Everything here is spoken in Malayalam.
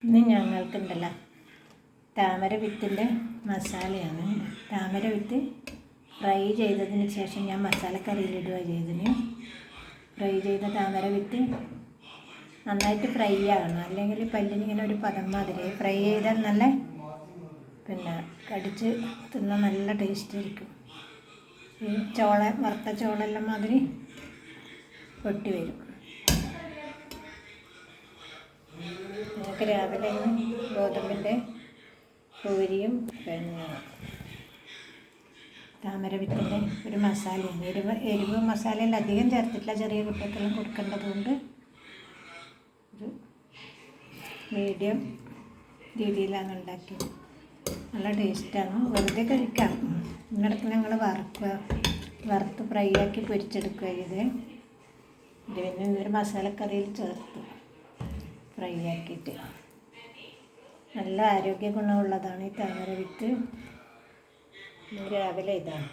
ഇന്ന് ഞങ്ങൾക്കുണ്ടല്ലോ താമര വിത്തിൻ്റെ മസാലയാണ്. താമര വിത്ത് ഫ്രൈ ചെയ്തതിന് ശേഷം ഞാൻ മസാലക്കറിയിലിടുക ചെയ്തതിന്. ഫ്രൈ ചെയ്ത താമര വിത്ത് നന്നായിട്ട് ഫ്രൈ ആകണം, അല്ലെങ്കിൽ പല്ലിനിങ്ങനെ ഒരു പദം മാതിരി. ഫ്രൈ ചെയ്താൽ നല്ല കടിച്ച് തിന്നാൽ നല്ല ടേസ്റ്റ് ആയിരിക്കും. ഈ വറുത്ത ചോളെല്ലാം മാതിരി പൊട്ടി വരും. ഞങ്ങൾക്ക് രാവിലെ ഗോതമ്പിൻ്റെ പൂരിയും താമര വിത്തിൻ്റെ ഒരു മസാലയാണ്. എരിവ് മസാലയിൽ അധികം ചേർത്തിട്ടില്ല, ചെറിയ കുട്ടികൾക്കെല്ലാം കൊടുക്കേണ്ടതുകൊണ്ട് ഒരു മീഡിയം രീതിയിലാണ് ഉണ്ടാക്കിയത്. നല്ല ടേസ്റ്റാണ്, വെറുതെ കഴിക്കാം. ഇന്നിടക്ക് ഞങ്ങൾ വറുത്ത് ഫ്രൈ ആക്കി പൊരിച്ചെടുക്കുക ചെയ്ത്. പിന്നെ ഒരു മസാലക്കറിയിൽ ചേർത്ത് ഫ്രൈ ആക്കിയിട്ട്. നല്ല ആരോഗ്യ ഗുണമുള്ളതാണ് ഈ താമര വിത്ത്. രാവിലെ ഇതാണ്.